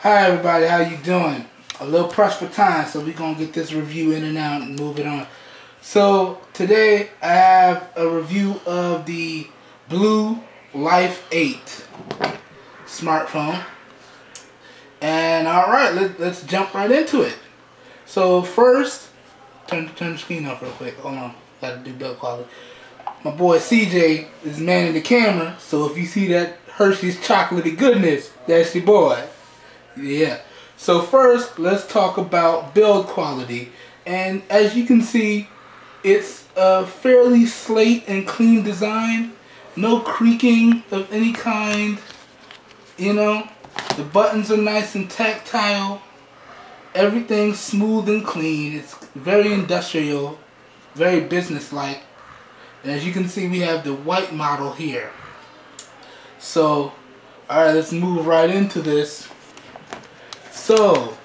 Hi everybody, how you doing? A little pressed for time, so we're going to get this review in and out and move it on. So today I have a review of the Blue Life 8 smartphone. And alright, let's jump right into it. So first, turn the screen off real quick. Hold on, gotta do better quality. My boy CJ is manning the camera, so if you see that Hershey's chocolatey goodness, that's your boy. Yeah. So first, let's talk about build quality. And as you can see, it's a fairly slate and clean design. No creaking of any kind. You know, the buttons are nice and tactile. Everything's smooth and clean. It's very industrial, very business-like. And as you can see, we have the white model here. So, alright, let's move right into this. So,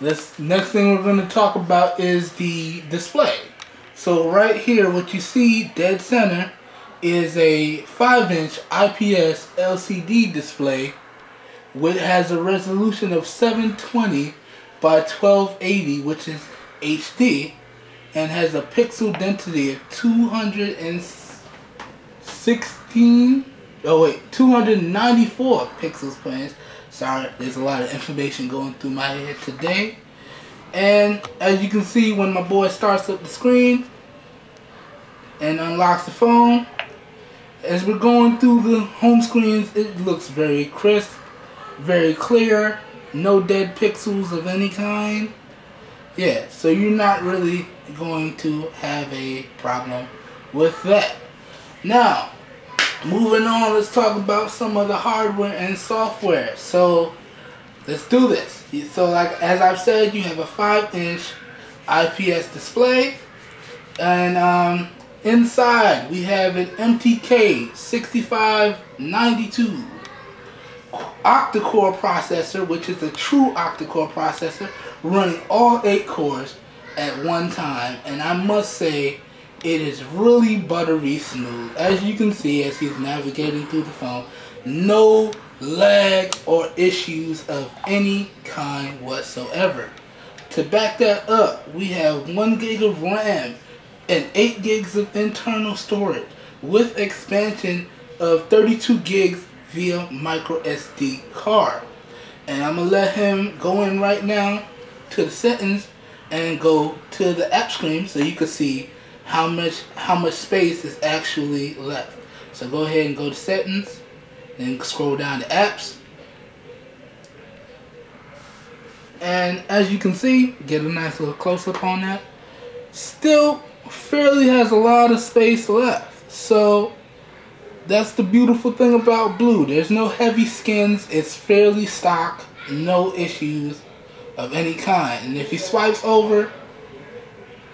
this next thing we're going to talk about is the display. So right here, what you see dead center is a 5-inch IPS LCD display, which has a resolution of 720 by 1280, which is HD, and has a pixel density of 294 pixels per inch. Sorry, there's a lot of information going through my head today. And as you can see, when my boy starts up the screen and unlocks the phone, as we're going through the home screens, it looks very crisp, very clear, no dead pixels of any kind. Yeah, so you're not really going to have a problem with that. Now, moving on, let's talk about some of the hardware and software. So, let's do this. So, like as I've said, you have a 5-inch IPS display, and inside we have an MTK 6592 octa-core processor, which is a true octa-core processor, running all 8 cores at one time. And I must say, it is really buttery smooth. As you can see, as he's navigating through the phone, no lag or issues of any kind whatsoever. To back that up, we have 1 gig of RAM and 8 gigs of internal storage with expansion of 32 gigs via micro SD card. And I'm going to let him go in right now to the settings and go to the app screen so you can see how much space is actually left. So go ahead and go to settings, then scroll down to apps, and as you can see, get a nice little close-up on that. Still fairly has a lot of space left. So that's the beautiful thing about Blue. There's no heavy skins. It's fairly stock, no issues of any kind. And if he swipes over,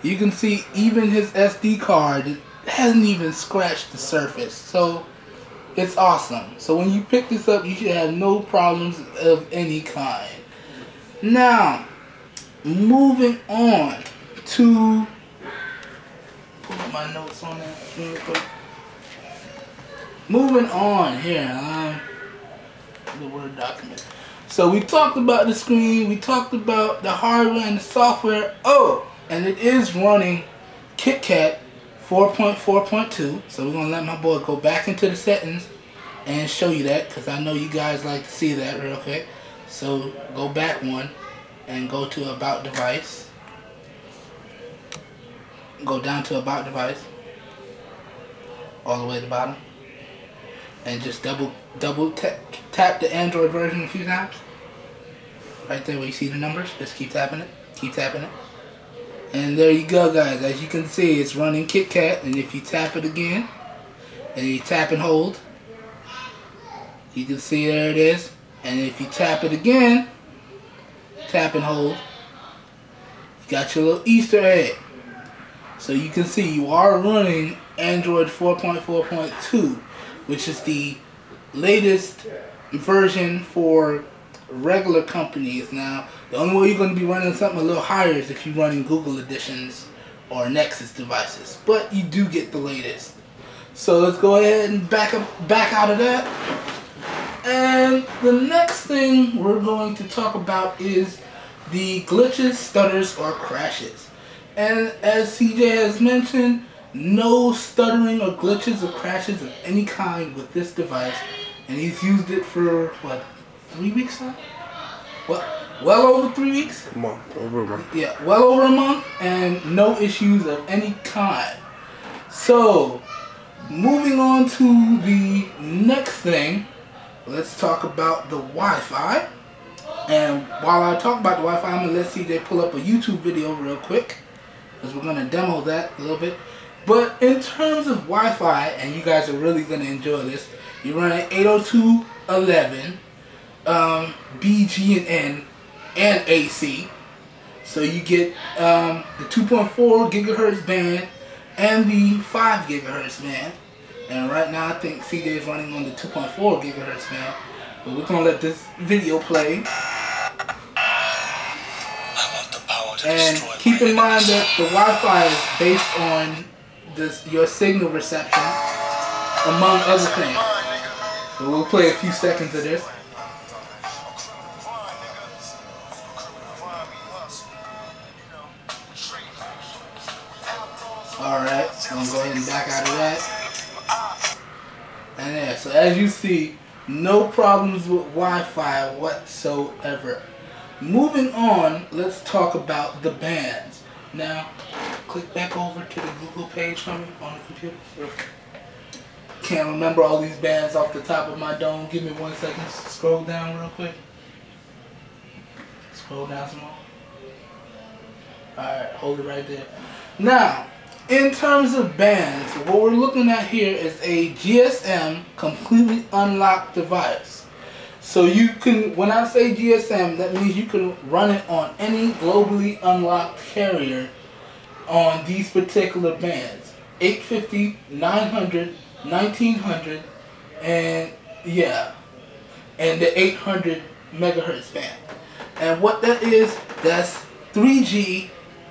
you can see even his SD card hasn't even scratched the surface. So it's awesome. So when you pick this up, you should have no problems of any kind. Now, moving on to, put my notes on that real quick. Moving on here, the Word document. So we talked about the screen, we talked about the hardware and the software. Oh, and it is running KitKat 4.4.2. So we're going to let my boy go back into the settings and show you that, because I know you guys like to see that real quick. So go back one and go to About Device. Go down to About Device. All the way to the bottom. And just double tap the Android version a few times. Right there where you see the numbers. Just keep tapping it. Keep tapping it. And there you go, guys. As you can see, it's running KitKat. And if you tap it again, and you tap and hold, you can see there it is. And if you tap it again, tap and hold, you got your little Easter egg. So you can see you are running Android 4.4.2, which is the latest version for regular companies. Now, the only way you're going to be running something a little higher is if you're running Google Editions or Nexus devices. But you do get the latest. So let's go ahead and back out of that. And the next thing we're going to talk about is the glitches, stutters, or crashes. And as CJ has mentioned, no stuttering or glitches or crashes of any kind with this device. And he's used it for, what, 3 weeks now? Well over 3 weeks? Over a month. Yeah, well over a month, and no issues of any kind. So, moving on to the next thing, let's talk about the Wi-Fi. And while I talk about the Wi-Fi, I'm going to let CJ pull up a YouTube video real quick, because we're going to demo that a little bit. But in terms of Wi-Fi, and you guys are really going to enjoy this, you run an 802.11, BGN and AC. So you get the 2.4 gigahertz band and the 5 gigahertz band. And right now I think CJ is running on the 2.4 gigahertz band. But we're going to let this video play. And keep in mind that the Wi-Fi is based on your signal reception, among other things. So we'll play a few seconds of this. Alright, so I'm going to go ahead and back out of that. And yeah, so as you see, no problems with Wi-Fi whatsoever. Moving on, let's talk about the bands. Now, click back over to the Google page for me on the computer. Can't remember all these bands off the top of my dome. Give me 1 second. Scroll down real quick. Scroll down some more. Alright, hold it right there. Now, in terms of bands, what we're looking at here is a GSM completely unlocked device. So you can, when I say GSM, that means you can run it on any globally unlocked carrier on these particular bands. 850, 900, 1900, and yeah, and the 800 megahertz band. And what that is, that's 3G,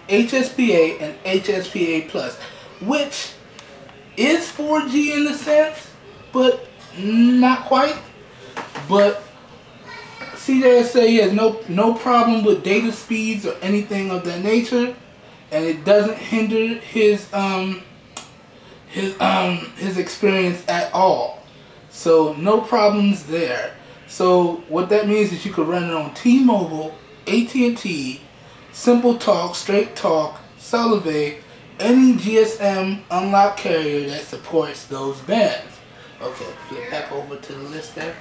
HSPA, and HSPA Plus, which is 4G in a sense, but not quite. But CJ say he has no problem with data speeds or anything of that nature, and it doesn't hinder his experience at all. So no problems there. So what that means is you could run it on T-Mobile, AT&T, Simple Talk, Straight Talk, Solivay, any GSM unlocked carrier that supports those bands. Okay, flip back over to the list there.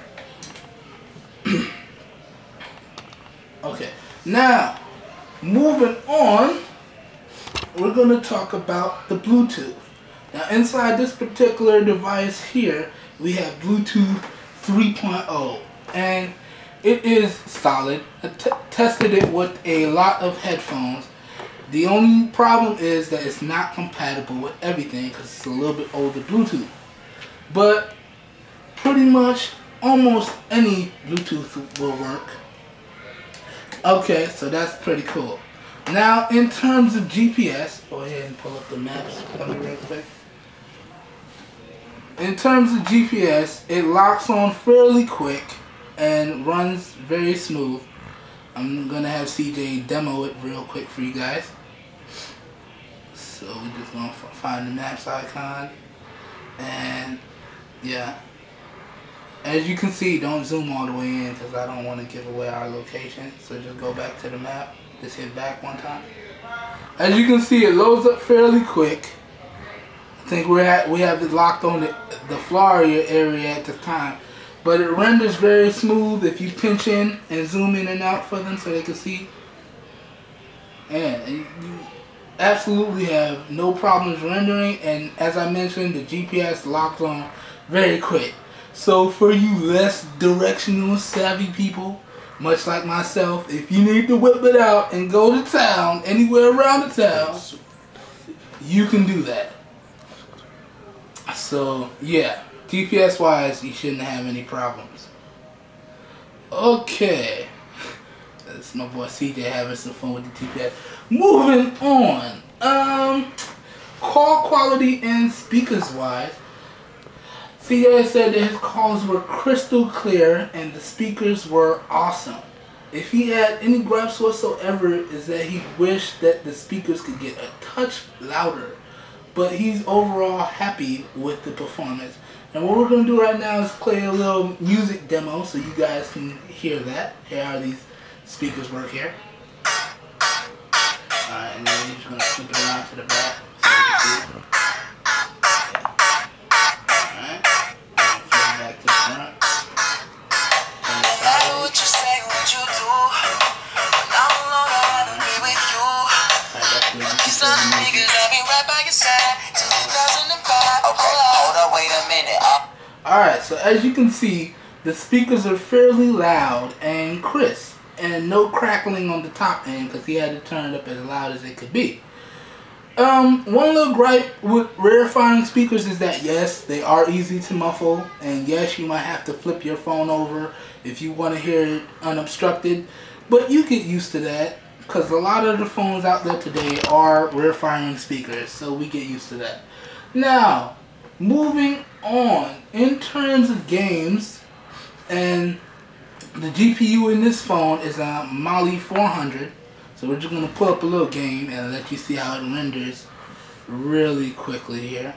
Okay, now moving on, we're going to talk about the Bluetooth. Now inside this particular device here, we have Bluetooth 3.0, and it is solid. I tested it with a lot of headphones. The only problem is that it's not compatible with everything because it's a little bit older Bluetooth. But pretty much almost any Bluetooth will work. Okay, so that's pretty cool. Now in terms of GPS, go ahead and pull up the maps for me real quick. In terms of GPS, it locks on fairly quick and runs very smooth. I'm gonna have CJ demo it real quick for you guys. So we're just gonna find the maps icon, and yeah, as you can see, don't zoom all the way in because I don't want to give away our location. So just go back to the map. Just hit back one time. As you can see, it loads up fairly quick. I think we have it locked on the Florida area at the time, but it renders very smooth if you pinch in and zoom in and out for them so they can see. And you absolutely have no problems rendering, and as I mentioned, the GPS locks on very quick. So for you less directional savvy people, much like myself, if you need to whip it out and go to town, anywhere around the town, you can do that. So yeah, GPS wise, you shouldn't have any problems. Okay, that's my boy CJ having some fun with the GPS. Moving on, call quality and speakers wise, CJ said that his calls were crystal clear and the speakers were awesome. If he had any gripes whatsoever, is that he wished that the speakers could get a touch louder. But he's overall happy with the performance. And what we're going to do right now is play a little music demo so you guys can hear that. Here how these speakers work here. Alright, and then you're just going to flip it around to the back so you can see it. Alright, and flip it back to the front. Turn it sideways. Alright, so as you can see, the speakers are fairly loud and crisp, and no crackling on the top end because he had to turn it up as loud as it could be. One little gripe with rarefying speakers is that yes, they are easy to muffle, and yes, you might have to flip your phone over if you want to hear it unobstructed, but you get used to that because a lot of the phones out there today are rare-firing speakers, so we get used to that. Now, moving on, in terms of games, and the GPU in this phone is a Mali 400, so we're just going to pull up a little game and let you see how it renders really quickly here.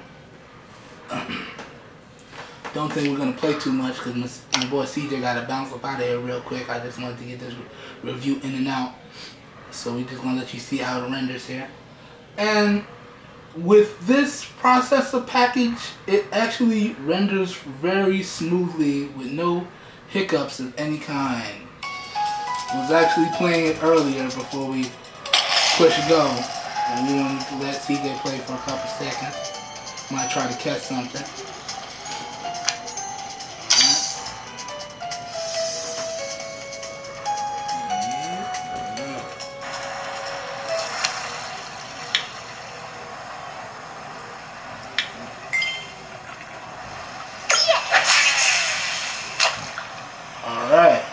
Don't think we're going to play too much because my boy CJ got to bounce up out of here real quick. I just wanted to get this review in and out. So we're just going to let you see how it renders here. And with this processor package, it actually renders very smoothly with no hiccups of any kind. I was actually playing it earlier before we push go. And we wanted to let CJ play for a couple seconds. Might try to catch something. Alright.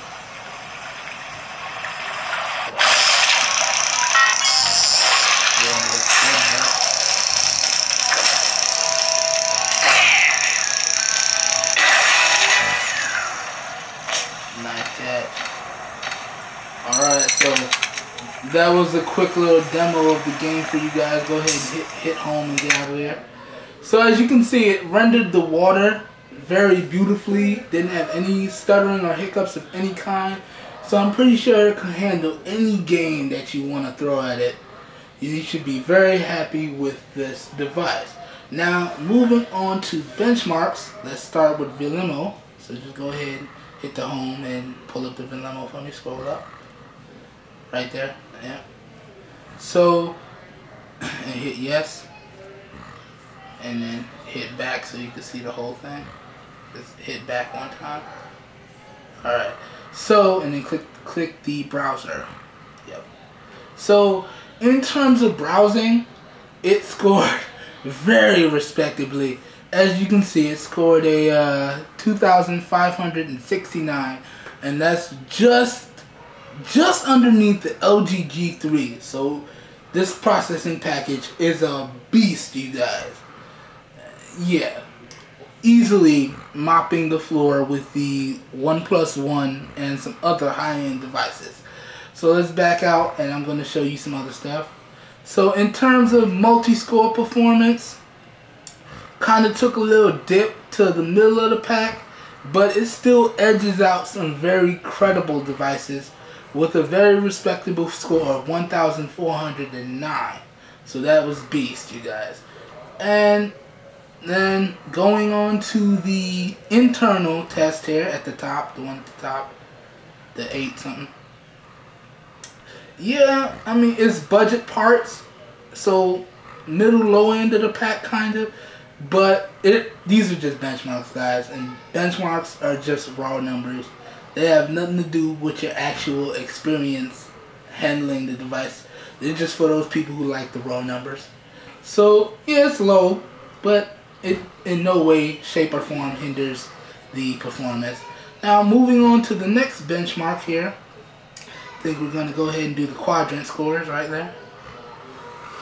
Nice catch. Alright, so that was a quick little demo of the game for you guys. Go ahead and hit home and get out of there. So as you can see, it rendered the water very beautifully. Didn't have any stuttering or hiccups of any kind. So I'm pretty sure it can handle any game that you want to throw at it. You should be very happy with this device. Now, moving on to benchmarks, let's start with Vlimo. So just go ahead, hit the home and pull up the Vlimo for me, scroll up. Right there, yeah. So, and hit yes. And then hit back so you can see the whole thing. Just hit back one time. Alright, so, and then click the browser. Yep. So, in terms of browsing, it scored very respectably. As you can see, it scored a 2,569, and that's just underneath the LG G3. So this processing package is a beast, you guys. Yeah, easily mopping the floor with the OnePlus One and some other high-end devices. So let's back out and I'm going to show you some other stuff. So in terms of multi-score performance, kind of took a little dip to the middle of the pack, but it still edges out some very credible devices with a very respectable score of 1,409. So that was beast, you guys. And then going on to the internal test here at the top, the one at the top, the 8 something. Yeah, I mean, it's budget parts, so middle low end of the pack kind of, but these are just benchmarks, guys, and benchmarks are just raw numbers. They have nothing to do with your actual experience handling the device. They're just for those people who like the raw numbers. So yeah, it's low, but it in no way, shape, or form hinders the performance. Now moving on to the next benchmark here. I think we're going to go ahead and do the quadrant scores right there.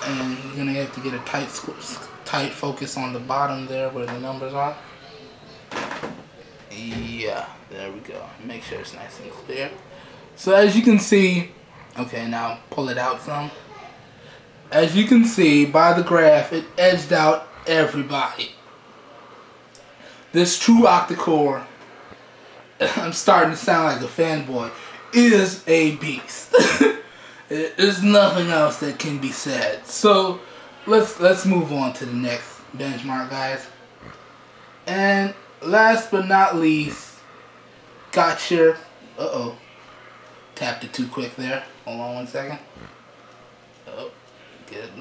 And you're going to have to get a tight focus on the bottom there where the numbers are. yeah, there we go. Make sure it's nice and clear. So as you can see, okay, now pull it out some. As you can see by the graph, it edged out everybody. This true octa-core, I'm starting to sound like a fanboy, is a beast. There's nothing else that can be said. So let's move on to the next benchmark, guys. And last but not least, got your tapped it too quick there. Hold on 1 second. Oh, get it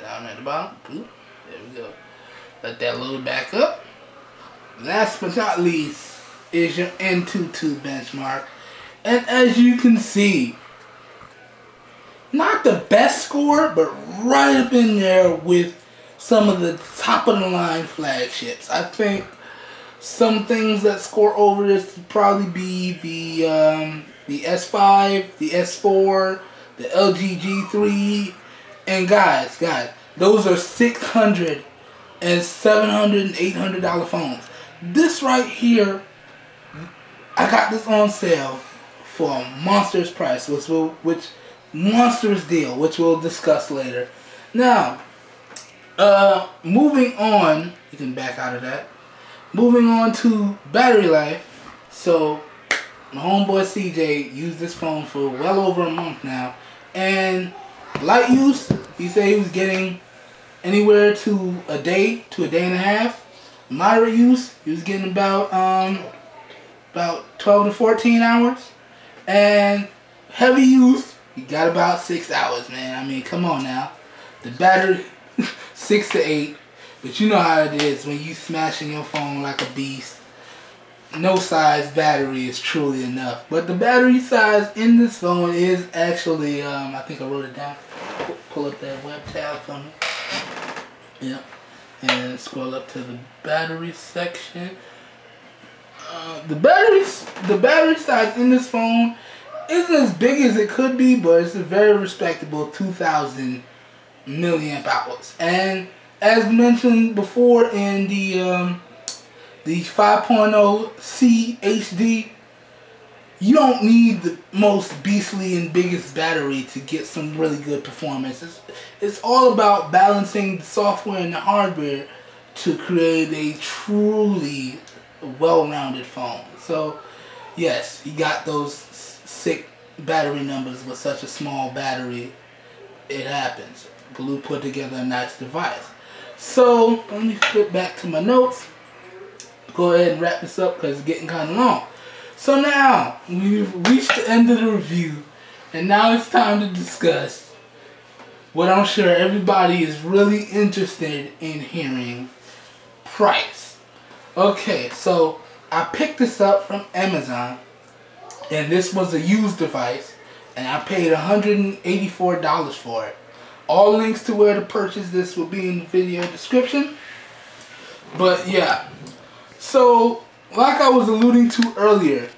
down at the bottom. Ooh, there we go. Let that load back up. Last but not least is your N22 benchmark. And as you can see, not the best score, but right up in there with some of the top of the line flagships. I think some things that score over this would probably be the S5, the S4, the LG G3, and guys, those are $600 and $700 and $800 phones. This right here, I got this on sale for a monstrous price, which monstrous deal, which we'll discuss later. Now, moving on, you can back out of that. Moving on to battery life. So, my homeboy CJ used this phone for well over a month now, and light use, he said he was getting anywhere to a day and a half. Moderate use, he was getting about 12 to 14 hours, and heavy use, he got about 6 hours, man. I mean, come on now. The battery, 6 to 8, but you know how it is when you smashing your phone like a beast. No size battery is truly enough, but the battery size in this phone is actually, I think I wrote it down. Pull up that web tab for me. Yep. And scroll up to the battery section. The battery size in this phone isn't as big as it could be, but it's a very respectable 2,000 milliamp hours. And as mentioned before in the 5.0C HD, you don't need the most beastly and biggest battery to get some really good performance. It's all about balancing the software and the hardware to create a truly well-rounded phone. So, yes, you got those sick battery numbers with such a small battery. It happens. Blue put together a nice device. So, let me flip back to my notes. Go ahead and wrap this up because it's getting kind of long. So now, we've reached the end of the review, and now it's time to discuss what I'm sure everybody is really interested in hearing: price. Okay, so I picked this up from Amazon, and this was a used device, and I paid $184 for it. All links to where to purchase this will be in the video description. But yeah, so like I was alluding to earlier,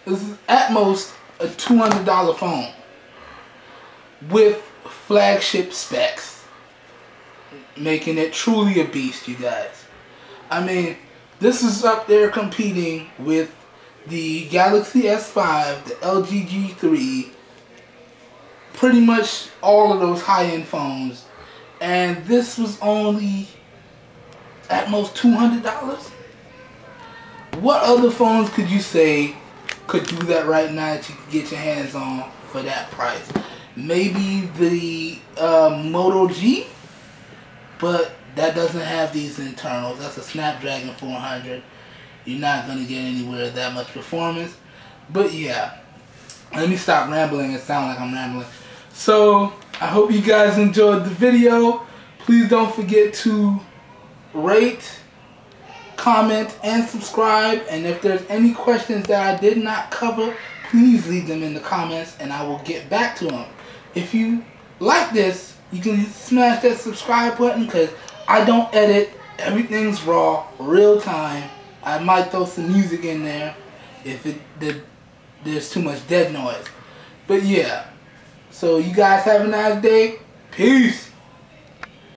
this is at most a $200 phone with flagship specs, making it truly a beast, you guys. I mean, this is up there competing with the Galaxy S5, the LG G3, pretty much all of those high-end phones, and this was only at most $200. What other phones could you say could do that right now that you could get your hands on for that price? Maybe the Moto G, but that doesn't have these internals. That's a Snapdragon 400. You're not going to get anywhere that much performance. But yeah, let me stop rambling. It sounds like I'm rambling. So, I hope you guys enjoyed the video. Please don't forget to rate, comment, and subscribe. And if there's any questions that I did not cover, please leave them in the comments and I will get back to them. If you like this, you can smash that subscribe button because I don't edit. Everything's raw, real time. I might throw some music in there if there's too much dead noise. But yeah. So you guys have a nice day. Peace.